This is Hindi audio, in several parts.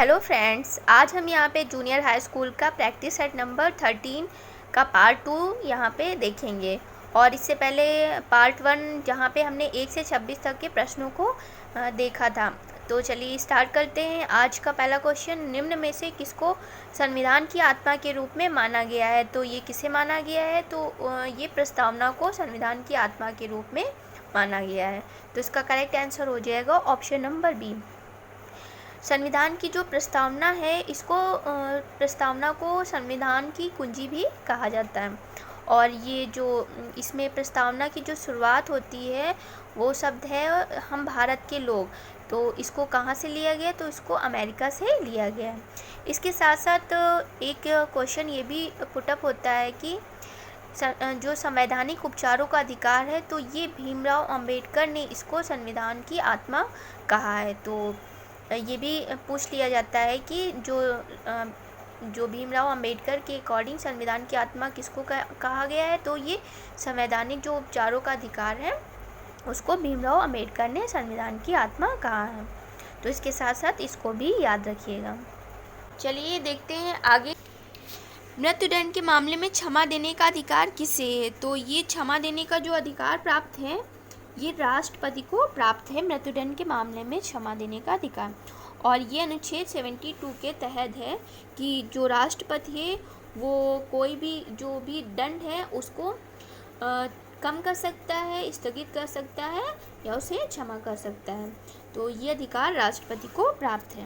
हेलो फ्रेंड्स, आज हम यहाँ पे जूनियर हाई स्कूल का प्रैक्टिस सेट नंबर 13 का पार्ट 2 यहाँ पे देखेंगे। और इससे पहले पार्ट 1 जहाँ पे हमने 1 से 26 तक के प्रश्नों को देखा था। तो चलिए स्टार्ट करते हैं। आज का पहला क्वेश्चन, निम्न में से किसको संविधान की आत्मा के रूप में माना गया है? तो ये किसे माना गया है? तो ये प्रस्तावना को संविधान की आत्मा के रूप में माना गया है। तो इसका करेक्ट आंसर हो जाएगा ऑप्शन नंबर बी। संविधान की जो प्रस्तावना है, इसको प्रस्तावना को संविधान की कुंजी भी कहा जाता है। और ये जो इसमें प्रस्तावना की जो शुरुआत होती है वो शब्द है हम भारत के लोग। तो इसको कहाँ से लिया गया? तो इसको अमेरिका से लिया गया है। इसके साथ साथ एक क्वेश्चन ये भी पुटअप होता है कि जो संवैधानिक उपचारों का अधिकार है, तो ये भीमराव अंबेडकर ने इसको संविधान की आत्मा कहा है। तो ये भी पूछ लिया जाता है कि जो भीमराव अंबेडकर के अकॉर्डिंग संविधान की आत्मा किसको कहा गया है? तो ये संवैधानिक जो उपचारों का अधिकार है उसको भीमराव अंबेडकर ने संविधान की आत्मा कहा है। तो इसके साथ साथ इसको भी याद रखिएगा। चलिए देखते हैं आगे। मृत्युदंड के मामले में क्षमा देने का अधिकार किसे है? तो ये क्षमा देने का जो अधिकार प्राप्त है ये राष्ट्रपति को प्राप्त है। मृत्युदंड के मामले में क्षमा देने का अधिकार, और ये अनुच्छेद 72 के तहत है कि जो राष्ट्रपति है वो कोई भी जो भी दंड है उसको कम कर सकता है, स्थगित कर सकता है या उसे क्षमा कर सकता है। तो ये अधिकार राष्ट्रपति को प्राप्त है।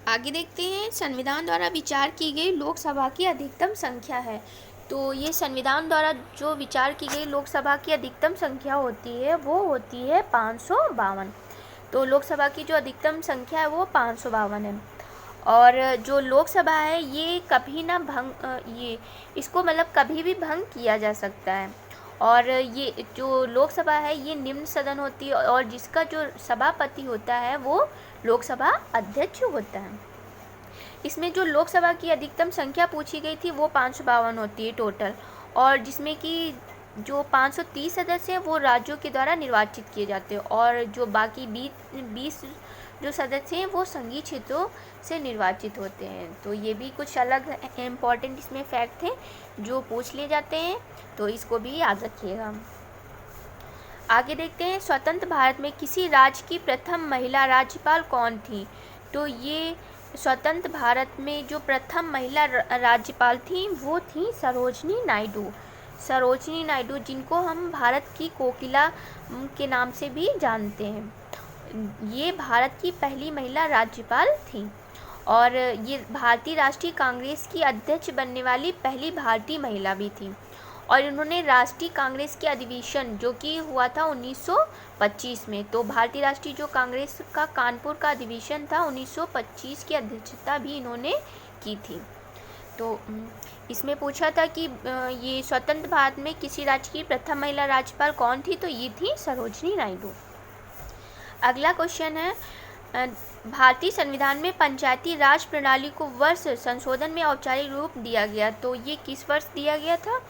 आगे देखते हैं, संविधान द्वारा विचार की गई लोकसभा की अधिकतम संख्या है। तो ये संविधान द्वारा जो विचार की गई लोकसभा की अधिकतम संख्या होती है वो होती है 552। तो लोकसभा की जो अधिकतम संख्या है वो 552 है। और जो लोकसभा है ये कभी ना ये इसको मतलब कभी भी भंग किया जा सकता है। और ये जो लोकसभा है ये निम्न सदन होती है, और जिसका जो सभापति होता है वो लोकसभा अध्यक्ष होता है। इसमें जो लोकसभा की अधिकतम संख्या पूछी गई थी वो 552 होती है टोटल, और जिसमें कि जो 530 सदस्य हैं वो राज्यों के द्वारा निर्वाचित किए जाते हैं, और जो बाकी 20 जो सदस्य हैं वो संघीय क्षेत्रों से निर्वाचित होते हैं। तो ये भी कुछ अलग इम्पॉर्टेंट इसमें फैक्ट थे जो पूछ लिए जाते हैं, तो इसको भी याद रखिएगा। आगे देखते हैं, स्वतंत्र भारत में किसी राज्य की प्रथम महिला राज्यपाल कौन थी? तो ये स्वतंत्र भारत में जो प्रथम महिला राज्यपाल थी वो थी सरोजनी नायडू। सरोजनी नायडू, जिनको हम भारत की कोकिला के नाम से भी जानते हैं, ये भारत की पहली महिला राज्यपाल थी। और ये भारतीय राष्ट्रीय कांग्रेस की अध्यक्ष बनने वाली पहली भारतीय महिला भी थी। और इन्होंने राष्ट्रीय कांग्रेस के अधिवेशन जो कि हुआ था 1925 में, तो भारतीय राष्ट्रीय जो कांग्रेस का कानपुर का अधिवेशन था 1925 की अध्यक्षता भी इन्होंने की थी। तो इसमें पूछा था कि ये स्वतंत्र भारत में किसी राज्य की प्रथम महिला राज्यपाल कौन थी? तो ये थी सरोजनी नायडू। अगला क्वेश्चन है, भारतीय संविधान में पंचायती राज प्रणाली को वर्ष संशोधन में औपचारिक रूप दिया गया। तो ये किस वर्ष दिया गया था?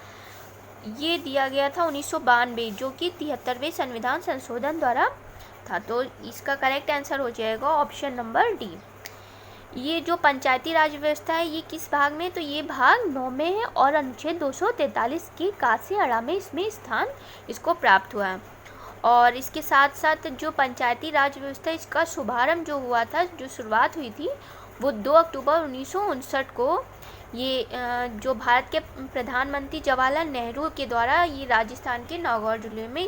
ये दिया गया था 1992, जो कि 73वें संविधान संशोधन द्वारा था। तो इसका करेक्ट आंसर हो जाएगा ऑप्शन नंबर डी। ये जो पंचायती राज व्यवस्था है ये किस भाग में? तो ये भाग 9 में है, और अनुच्छेद 243 के का से अड़ा में इसमें स्थान इसको प्राप्त हुआ है। और इसके साथ साथ जो पंचायती राज व्यवस्था इसका शुभारंभ जो हुआ था, जो शुरुआत हुई थी वो 2 अक्टूबर 1959 को ये जो भारत के प्रधानमंत्री जवाहरलाल नेहरू के द्वारा ये राजस्थान के नागौर जिले में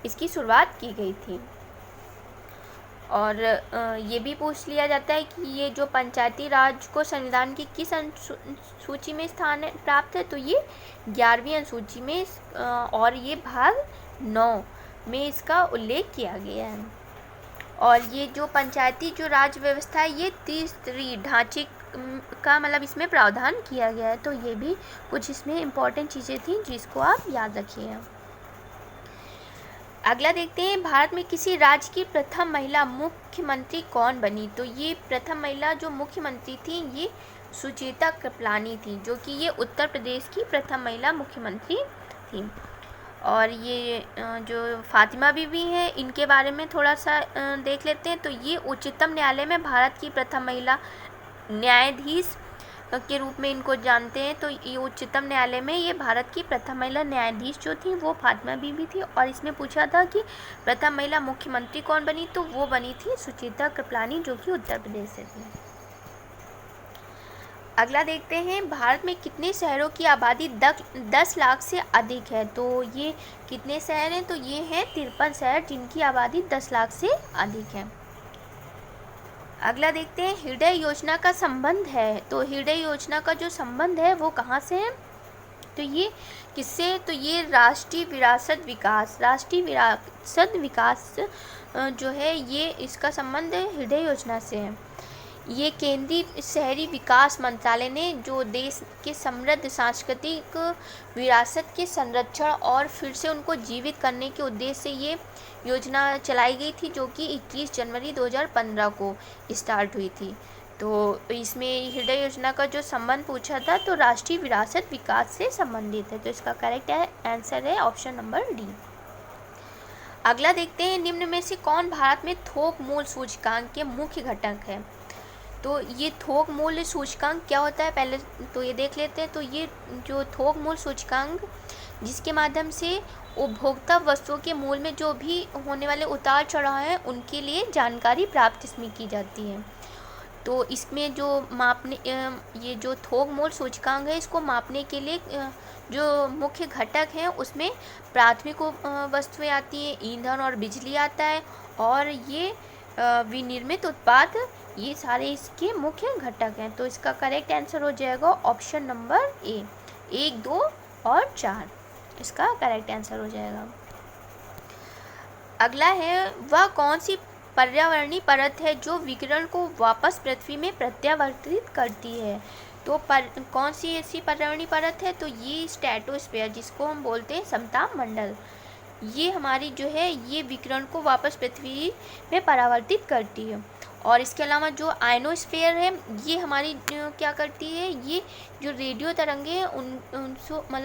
इसकी शुरुआत की गई थी। और ये भी पूछ लिया जाता है कि ये जो पंचायती राज को संविधान की किस अनुसूची में स्थान प्राप्त है? तो ये 11वीं अनुसूची में, और ये भाग 9 में इसका उल्लेख किया गया है। और ये जो पंचायती जो राज व्यवस्था है ये तीसरी ढांचे का मतलब इसमें प्रावधान किया गया है। तो ये भी कुछ इसमें इम्पॉर्टेंट चीज़ें थी जिसको आप याद रखिएगा। अगला देखते हैं, भारत में किसी राज्य की प्रथम महिला मुख्यमंत्री कौन बनी? तो ये प्रथम महिला जो मुख्यमंत्री थी ये सुचेता कृपलानी थी, जो कि ये उत्तर प्रदेश की प्रथम महिला मुख्यमंत्री थी। और ये जो फातिमा बीवी हैं, इनके बारे में थोड़ा सा देख लेते हैं। तो ये उच्चतम न्यायालय में भारत की प्रथम महिला न्यायाधीश के रूप में इनको जानते हैं। तो ये उच्चतम न्यायालय में ये भारत की प्रथम महिला न्यायाधीश जो थी वो फातिमा बीवी थी। और इसमें पूछा था कि प्रथम महिला मुख्यमंत्री कौन बनी, तो वो बनी थी सुचेता कृपलानी, जो कि उत्तर प्रदेश से थी। अगला देखते हैं, भारत में कितने शहरों की आबादी 10 लाख से अधिक है। तो ये कितने शहर हैं, तो ये हैं 53 शहर जिनकी आबादी 10 लाख से अधिक है। अगला देखते हैं, हृदय योजना का संबंध है। तो हृदय योजना का जो संबंध है वो कहाँ से है, तो ये किससे, तो ये राष्ट्रीय विरासत विकास जो है, ये इसका संबंध हृदय योजना से है। ये केंद्रीय शहरी विकास मंत्रालय ने जो देश के समृद्ध सांस्कृतिक विरासत के संरक्षण और फिर से उनको जीवित करने के उद्देश्य से ये योजना चलाई गई थी, जो कि 21 जनवरी 2015 को स्टार्ट हुई थी। तो इसमें हृदय योजना का जो संबंध पूछा था, तो राष्ट्रीय विरासत विकास से संबंधित है। तो इसका करेक्ट आंसर है ऑप्शन नंबर डी। अगला देखते हैं, निम्न में से कौन भारत में थोक मूल्य सूचकांक के मुख्य घटक है। तो ये थोक मूल्य सूचकांक क्या होता है, पहले तो ये देख लेते हैं। तो ये जो थोक मूल्य सूचकांक, जिसके माध्यम से उपभोक्ता वस्तुओं के मूल्य में जो भी होने वाले उतार चढ़ाव हैं, उनके लिए जानकारी प्राप्त इसमें की जाती है। तो इसमें जो मापने ये जो थोक मूल्य सूचकांक है, इसको मापने के लिए जो मुख्य घटक हैं उसमें प्राथमिक वस्तुएं आती हैं, ईंधन और बिजली आता है, और ये विनिर्मित उत्पाद, ये सारे इसके मुख्य घटक हैं। तो इसका करेक्ट आंसर हो जाएगा ऑप्शन नंबर ए, 1, 2 और 4 इसका करेक्ट आंसर हो जाएगा। अगला है, वह कौन सी पर्यावरणीय परत है जो विकिरण को वापस पृथ्वी में प्रत्यावर्तित करती है। तो कौन सी ऐसी पर्यावरणीय परत है, तो ये स्ट्रेटोस्फीयर, जिसको हम बोलते हैं समताप मंडल, ये हमारी जो है ये विकिरण को वापस पृथ्वी में परावर्तित करती है। और इसके अलावा जो आयनोस्फीयर है, ये हमारी क्या करती है, ये जो रेडियो तरंगे हैं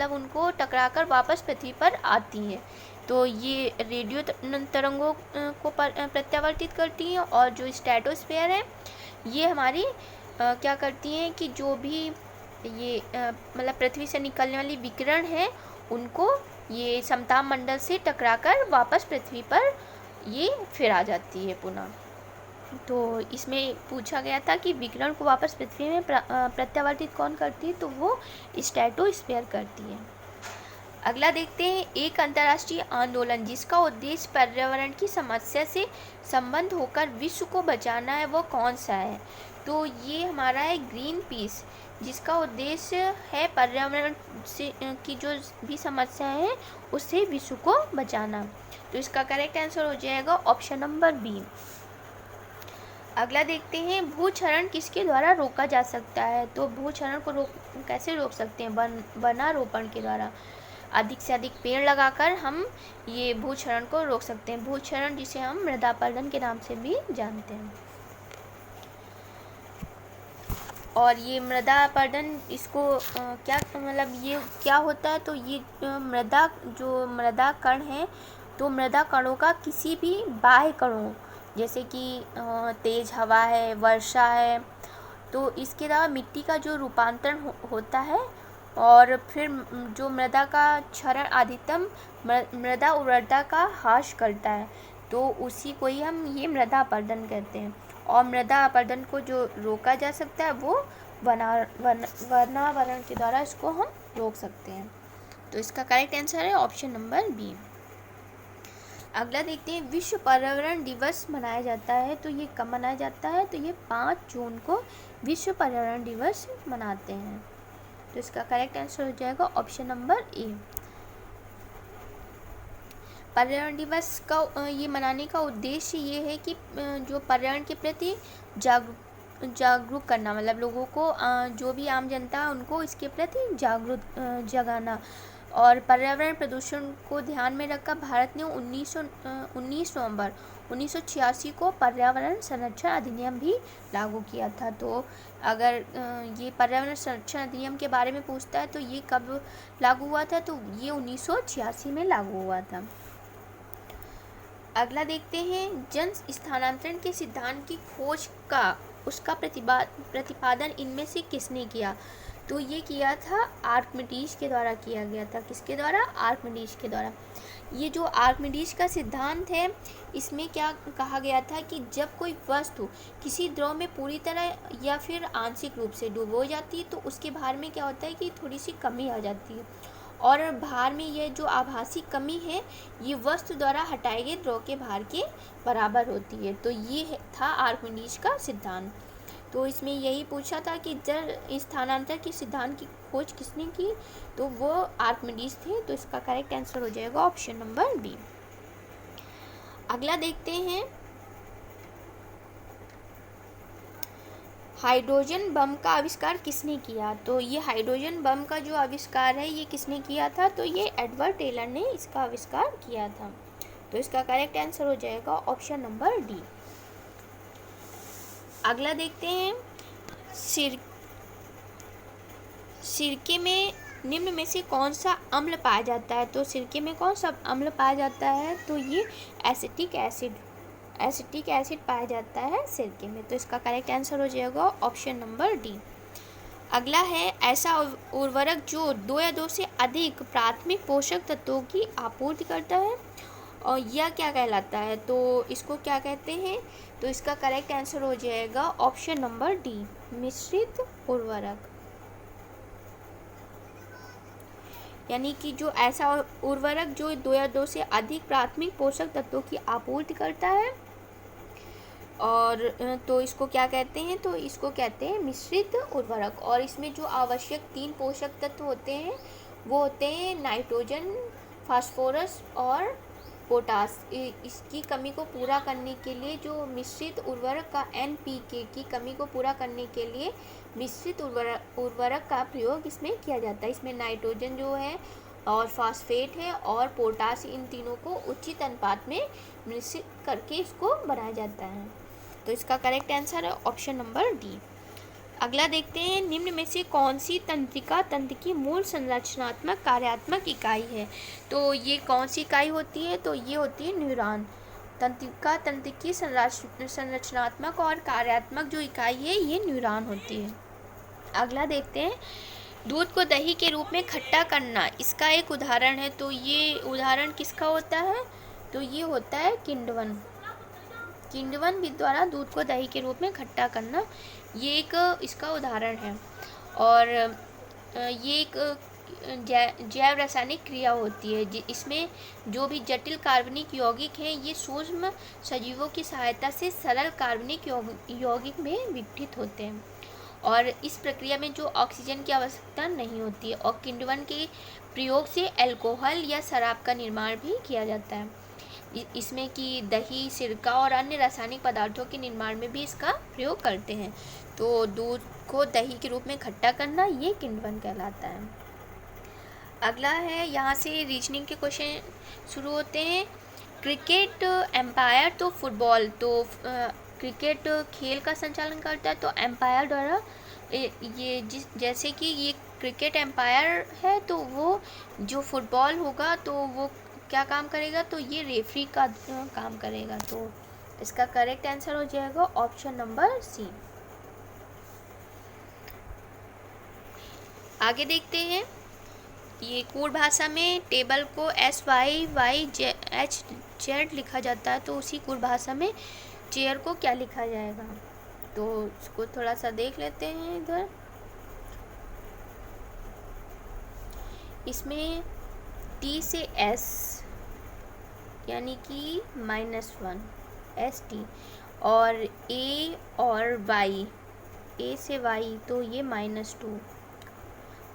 उनको टकराकर वापस पृथ्वी पर आती है। तो ये रेडियो तरंगों को प्रत्यावर्तित करती हैं। और जो स्ट्रेटोस्फीयर है, ये हमारी क्या करती हैं कि जो भी ये पृथ्वी से निकलने वाली विकिरण है, उनको ये समताप मंडल से टकराकर वापस पृथ्वी पर ये फिर आ जाती है पुनः। तो इसमें पूछा गया था कि विकिरण को वापस पृथ्वी में प्रत्यावर्तित कौन करती है, तो वो स्ट्रेटोस्फीयर करती है। अगला देखते हैं, एक अंतर्राष्ट्रीय आंदोलन जिसका उद्देश्य पर्यावरण की समस्या से संबंध होकर विश्व को बचाना है, वो कौन सा है। तो ये हमारा है ग्रीन पीस, जिसका उद्देश्य है पर्यावरण से की जो भी समस्या है उससे विश्व को बचाना। तो इसका करेक्ट आंसर हो जाएगा ऑप्शन नंबर बी। अगला देखते हैं, भूक्षरण किसके द्वारा रोका जा सकता है। तो भूक्षरण को कैसे रोक सकते हैं, वनारोपण के द्वारा। अधिक से अधिक पेड़ लगाकर हम ये भूक्षरण को रोक सकते हैं। भूक्षरण जिसे हम मृदा अपरदन के नाम से भी जानते हैं। और ये मृदा अपरदन, इसको क्या ये क्या होता है, तो ये मृदा कण है, तो मृदा कणों का किसी भी बाह्य कणों, जैसे कि तेज़ हवा है, वर्षा है, तो इसके अलावा मिट्टी का जो रूपांतरण होता है, और फिर जो मृदा का क्षरण अधिकतम मृदा उर्वरता का ह्रास करता है, तो उसी को ही हम ये मृदा अपरदन कहते हैं। और मृदा अपरदन को जो रोका जा सकता है वो वनावरण के द्वारा इसको हम रोक सकते हैं। तो इसका करेक्ट आंसर है ऑप्शन नंबर बी। अगला देखते हैं, विश्व पर्यावरण दिवस मनाया जाता है, तो ये कब मनाया जाता है, तो ये 5 जून को विश्व पर्यावरण दिवस मनाते हैं। तो इसका करेक्ट आंसर हो जाएगा ऑप्शन नंबर ए। पर्यावरण दिवस का ये मनाने का उद्देश्य ये है कि जो पर्यावरण के प्रति जागरूक करना, लोगों को जो भी आम जनता है उनको इसके प्रति जागरूक जगाना, और पर्यावरण प्रदूषण को ध्यान में रखकर भारत ने 19 नवंबर 1986 को पर्यावरण संरक्षण अधिनियम भी लागू किया था। तो अगर ये पर्यावरण संरक्षण अधिनियम के बारे में पूछता है तो ये कब लागू हुआ था, तो ये 1986 में लागू हुआ था। अगला देखते हैं, जन स्थानांतरण के सिद्धांत की खोज का उसका प्रतिपादन इनमें से किसने किया? तो ये किया था आर्किमिडीज के द्वारा किया गया था। किसके द्वारा? आर्किमिडीज के द्वारा। ये जो आर्किमिडीज का सिद्धांत है, इसमें क्या कहा गया था कि जब कोई वस्तु किसी द्रव में पूरी तरह या फिर आंशिक रूप से डूबो जाती है तो उसके भार में क्या होता है कि थोड़ी सी कमी आ जाती है, और भार में यह जो आभासी कमी है ये वस्तु द्वारा हटाए गए द्रव के भार के बराबर होती है। तो ये था आर्किमिडीज का सिद्धांत। तो इसमें यही पूछा था कि जल स्थानांतरण के सिद्धांत की खोज किसने की, तो वो आर्किमिडीज थे। तो इसका करेक्ट आंसर हो जाएगा ऑप्शन नंबर बी। अगला देखते हैं, हाइड्रोजन बम का आविष्कार किसने किया? तो ये हाइड्रोजन बम का जो आविष्कार है ये किसने किया था? तो ये एडवर्ड टेलर ने इसका आविष्कार किया था। तो इसका करेक्ट आंसर हो जाएगा ऑप्शन नंबर डी। अगला देखते हैं, सिरके में निम्न में से कौन सा अम्ल पाया जाता है? तो सिरके में कौन सा अम्ल पाया जाता है? तो ये एसिटिक एसिड पाया जाता है सिरके में। तो इसका करेक्ट आंसर हो जाएगा ऑप्शन नंबर डी। अगला है, ऐसा उर्वरक जो 2 या 2 से अधिक प्राथमिक पोषक तत्वों की आपूर्ति करता है और यह क्या कहलाता है? तो इसको क्या कहते हैं? तो इसका करेक्ट आंसर हो जाएगा ऑप्शन नंबर डी, मिश्रित उर्वरक। यानी कि जो ऐसा उर्वरक जो 2 या 2 से अधिक प्राथमिक पोषक तत्वों की आपूर्ति करता है, और तो इसको क्या कहते हैं? तो इसको कहते हैं मिश्रित उर्वरक। और इसमें जो आवश्यक 3 पोषक तत्व होते हैं वो होते हैं नाइट्रोजन, फास्फोरस और पोटास। इसकी कमी को पूरा करने के लिए जो मिश्रित उर्वरक का NPK की कमी को पूरा करने के लिए मिश्रित उर्वरक का प्रयोग इसमें किया जाता है। इसमें नाइट्रोजन जो है और फास्फेट है और पोटास, इन तीनों को उचित अनुपात में मिश्रित करके इसको बनाया जाता है। तो इसका करेक्ट आंसर है ऑप्शन नंबर डी। अगला देखते हैं, निम्न में से कौन सी तंत्रिका तंत्र की मूल संरचनात्मक कार्यात्मक इकाई है? तो ये कौन सी इकाई होती है? तो ये होती है न्यूरॉन। तंत्रिका तंत्र की संरचनात्मक और कार्यात्मक जो इकाई है ये न्यूरॉन होती है। अगला देखते हैं, दूध को दही के रूप में खट्टा करना इसका एक उदाहरण है। तो ये उदाहरण किसका होता है? तो ये होता है किण्वन विधि द्वारा दूध को दही के रूप में खट्टा करना, ये एक इसका उदाहरण है। और ये एक जैव रासायनिक क्रिया होती है इसमें जो भी जटिल कार्बनिक यौगिक हैं ये सूक्ष्म सजीवों की सहायता से सरल कार्बनिक यौगिक में विघटित होते हैं, और इस प्रक्रिया में जो ऑक्सीजन की आवश्यकता नहीं होती है। और किण्वन के प्रयोग से अल्कोहल या शराब का निर्माण भी किया जाता है। इसमें कि दही, सिरका और अन्य रासायनिक पदार्थों के निर्माण में भी इसका प्रयोग करते हैं। तो दूध को दही के रूप में खट्टा करना ये किण्वन कहलाता है। अगला है, यहाँ से रीजनिंग के क्वेश्चन शुरू होते हैं। क्रिकेट एम्पायर तो फुटबॉल, तो क्रिकेट खेल का संचालन करता है तो एम्पायर द्वारा ये जैसे कि ये क्रिकेट एम्पायर है तो वो जो फुटबॉल होगा तो वो क्या काम करेगा? तो ये रेफरी का काम करेगा। तो इसका करेक्ट आंसर हो जाएगा ऑप्शन नंबर सी। आगे देखते हैं, ये कोड भाषा में टेबल को SYYZ लिखा जाता है, तो उसी कोड भाषा में चेयर को क्या लिखा जाएगा? तो इसको थोड़ा सा देख लेते हैं। इधर इसमें T से S यानी कि -1 ST, और A और Y, A से Y तो ये -2,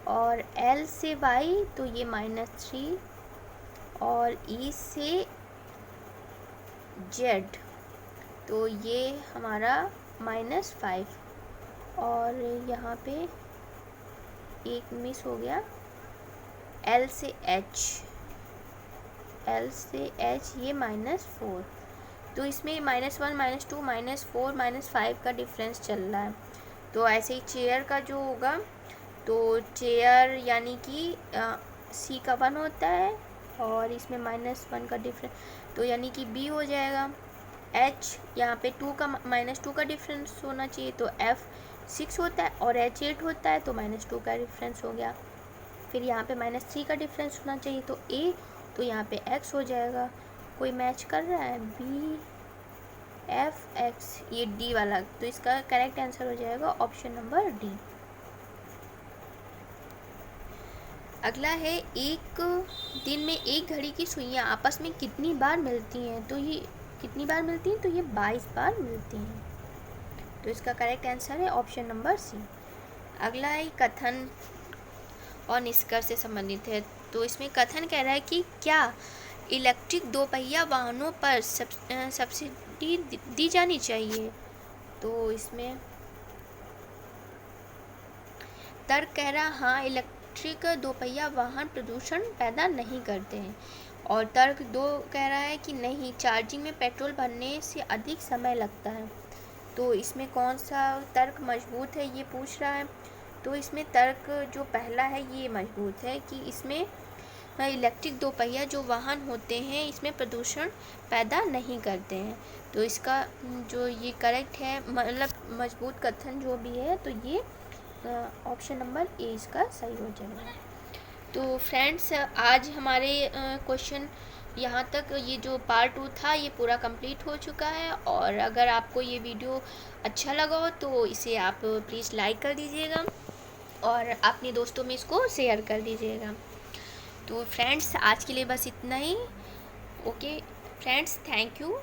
और L से Y तो ये -3, और E से Z तो ये हमारा -5, और यहाँ पे एक मिस हो गया L से H ये -4, तो इसमें -1 -2 -4 -5 का डिफरेंस चल रहा है। तो ऐसे ही चेयर का जो होगा, तो चेयर यानी कि C का 1 होता है और इसमें -1 का डिफरेंस, तो यानी कि B हो जाएगा। H यहाँ पे 2 का -2 का डिफरेंस होना चाहिए, तो F 6 होता है और H 8 होता है, तो -2 का डिफरेंस हो गया। फिर यहाँ पे -3 का डिफरेंस होना चाहिए, तो A, तो यहाँ पे X हो जाएगा। कोई मैच कर रहा है B F X, ये D वाला, तो इसका करेक्ट आंसर हो जाएगा ऑप्शन नंबर D। अगला है, एक दिन में एक घड़ी की सुइयां आपस में कितनी बार मिलती हैं, तो ये कितनी बार मिलती हैं, तो ये 22 बार मिलती हैं, तो इसका करेक्ट आंसर है ऑप्शन नंबर C। अगला है, कथन और निष्कर्ष से संबंधित है। तो इसमें कथन कह रहा है कि क्या इलेक्ट्रिक दोपहिया वाहनों पर सब्सिडी दी जानी चाहिए, तो इसमें तर्क कह रहा हाँ, इलेक्ट्रिक दोपहिया वाहन प्रदूषण पैदा नहीं करते हैं। और तर्क 2 कह रहा है कि नहीं, चार्जिंग में पेट्रोल भरने से अधिक समय लगता है। तो इसमें कौन सा तर्क मजबूत है, ये पूछ रहा है। तो इसमें तर्क जो पहला है ये मजबूत है कि इसमें इलेक्ट्रिक दोपहिया जो वाहन होते हैं इसमें प्रदूषण पैदा नहीं करते हैं, तो इसका जो ये करेक्ट है, मतलब मजबूत कथन जो भी है, तो ये ऑप्शन नंबर ए इसका सही हो जाएगा। तो फ्रेंड्स, आज हमारे क्वेश्चन यहाँ तक, ये जो पार्ट 2 था ये पूरा कंप्लीट हो चुका है। और अगर आपको ये वीडियो अच्छा लगा हो तो इसे आप प्लीज़ लाइक कर दीजिएगा और अपने दोस्तों में इसको शेयर कर दीजिएगा। तो फ्रेंड्स, आज के लिए बस इतना ही। Okay friends, thank you.